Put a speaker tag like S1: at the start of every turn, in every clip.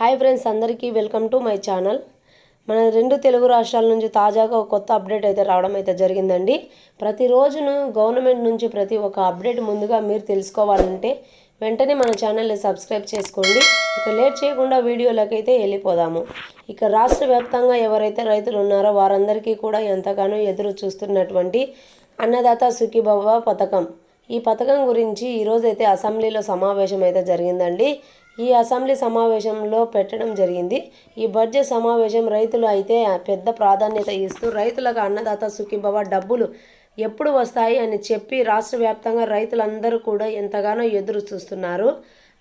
S1: Hi friends, అందరికీ welcome to my channel. మన రెండు తెలుగు రాష్ట్రాల నుంచి తాజాగా ఒక కొత్త అప్డేట్ అయితే రావడం అయితే జరిగిందండి. ప్రతిరోజును గవర్నమెంట్ నుంచి ప్రతి ఒక్క అప్డేట్ ముందుగా మీరు తెలుసుకోవాలంటే వెంటనే మన ఛానల్ని సబ్స్క్రైబ్ చేసుకోండి. ఇక లేట్ చేయకుండా వీడియోలకైతే వెళ్ళిపోదాము. ఇక రాష్ట్ర వ్యాప్తంగా ఎవరైతే రైతులు ఉన్నారో వారందరికీ కూడా ఎంతగానో ఎదురు చూస్తున్నటువంటి అన్నదాత సుఖీభవ పథకం, ఈ పథకం గురించి ఈరోజైతే అసెంబ్లీలో సమావేశం అయితే జరిగిందండి. ఈ అసెంబ్లీ సమావేశంలో పెట్టడం జరిగింది. ఈ బడ్జెట్ సమావేశం రైతులు అయితే పెద్ద ప్రాధాన్యత ఇస్తూ రైతులకు అన్నదాత సుఖీభవ డబ్బులు ఎప్పుడు వస్తాయి అని చెప్పి రాష్ట్ర వ్యాప్తంగా రైతులందరూ కూడా ఎంతగానో ఎదురు చూస్తున్నారు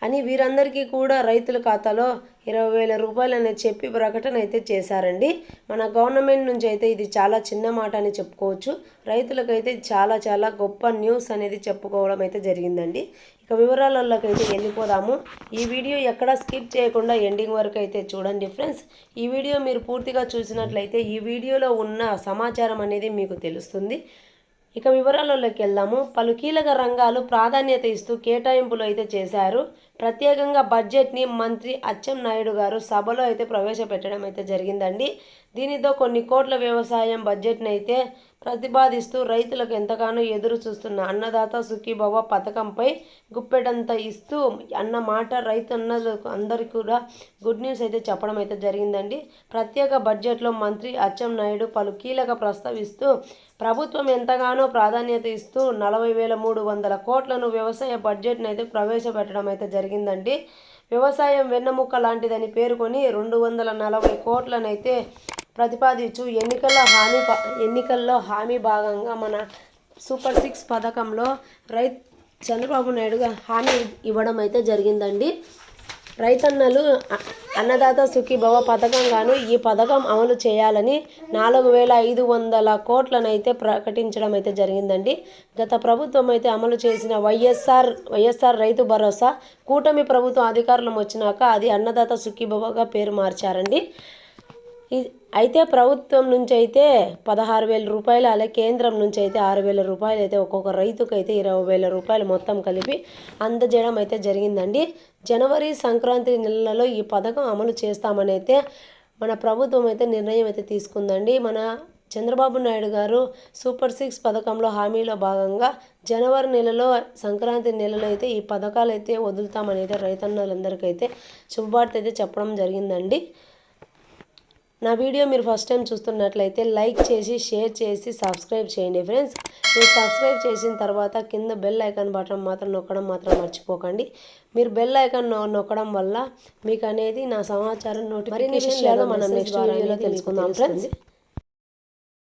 S1: అని వీరందరికీ కూడా రైతుల ఖాతాలో 20,000 రూపాయలు అనేది చెప్పి ప్రకటన అయితే చేశారండి. మన గవర్నమెంట్ నుంచి అయితే ఇది చాలా చిన్న మాట అని చెప్పుకోవచ్చు. రైతులకైతే చాలా గొప్ప న్యూస్ అనేది చెప్పుకోవడం అయితే జరిగిందండి. ఇక వివరాలలోకైతే వెళ్ళిపోదాము. ఈ వీడియో ఎక్కడ స్కిప్ చేయకుండా ఎండింగ్ వరకు అయితే చూడండి ఫ్రెండ్స్. ఈ వీడియో మీరు పూర్తిగా చూసినట్లయితే ఈ వీడియోలో ఉన్న సమాచారం అనేది మీకు తెలుస్తుంది. ఇక వివరాలలోకి వెళ్దాము. పలు కీలక రంగాలు ప్రాధాన్యత ఇస్తూ కేటాయింపులు అయితే చేశారు. ప్రత్యేకంగా బడ్జెట్ని మంత్రి అచ్చెన్నాయుడు గారు సభలో అయితే ప్రవేశపెట్టడం అయితే జరిగిందండి. దీనితో కొన్ని కోట్ల వ్యవసాయం బడ్జెట్ని అయితే ప్రతిపాదిస్తూ రైతులకు ఎంతగానో ఎదురు చూస్తున్న అన్నదాత సుఖీభవ పథకంపై గుప్పెడంత ఇస్తూ అన్నమాట రైతన్నలకు అందరికీ కూడా గుడ్ న్యూస్ అయితే చెప్పడం అయితే జరిగిందండి. ప్రత్యేక బడ్జెట్లో మంత్రి అచ్చెన్నాయుడు పలు కీలక ప్రస్తావిస్తూ ప్రభుత్వం ఎంతగానో ప్రాధాన్యత ఇస్తూ 40,300 కోట్లను వ్యవసాయ బడ్జెట్ని అయితే ప్రవేశపెట్టడం అయితే జరిగిందండి. వ్యవసాయం వెన్నెముక లాంటిదని పేర్కొని 240 కోట్లనైతే ప్రతిపాదించు ఎన్నికల్లో హామీ భాగంగా మన సూపర్ 6 పథకంలో చంద్రబాబు నాయుడు హామీ ఇవ్వడం అయితే జరిగిందండి. రైతన్నలు అన్నదాత సుఖీభవ పథకంగాను ఈ పథకం అమలు చేయాలని 4,500 కోట్లనైతే ప్రకటించడం అయితే జరిగిందండి. గత ప్రభుత్వం అయితే అమలు చేసిన వైఎస్ఆర్ రైతు భరోసా కూటమి ప్రభుత్వం అధికారులం వచ్చినాక అది అన్నదాత సుఖీభవగా పేరు మార్చారండి. అయితే ప్రభుత్వం నుంచి అయితే 16,000 రూపాయలు, అలాగే కేంద్రం నుంచి అయితే 6,000 రూపాయలు అయితే ఒక్కొక్క రైతుకు అయితే 20,000 రూపాయలు మొత్తం కలిపి అందజేయడం అయితే జరిగిందండి. జనవరి సంక్రాంతి నెలలలో ఈ పథకం అమలు చేస్తామని అయితే మన ప్రభుత్వం అయితే నిర్ణయం అయితే తీసుకుందండి. మన చంద్రబాబు నాయుడు గారు సూపర్ 6 పథకంలో హామీలో భాగంగా జనవరి నెలలో సంక్రాంతి నెలలో అయితే ఈ పథకాలు అయితే వదులుతామని అయితే రైతన్నలందరికైతే శుభవార్త అయితే చెప్పడం జరిగిందండి. నా వీడియో మీరు ఫస్ట్ టైం చూస్తున్నట్లయితే లైక్ చేసి షేర్ చేసి సబ్స్క్రైబ్ చేయండి ఫ్రెండ్స్. మీరు సబ్స్క్రైబ్ చేసిన తర్వాత కింద బెల్ ఐకాన్ బటన్ మాత్రం నొక్కడం మాత్రం మర్చిపోకండి. మీరు బెల్ ఐకాన్ నొక్కడం వల్ల మీకు అనేది నా సమాచారం నోటిఫికేషన్ మనం నెక్స్ట్ వీడియోలో తెలుసుకుందాం ఫ్రెండ్స్.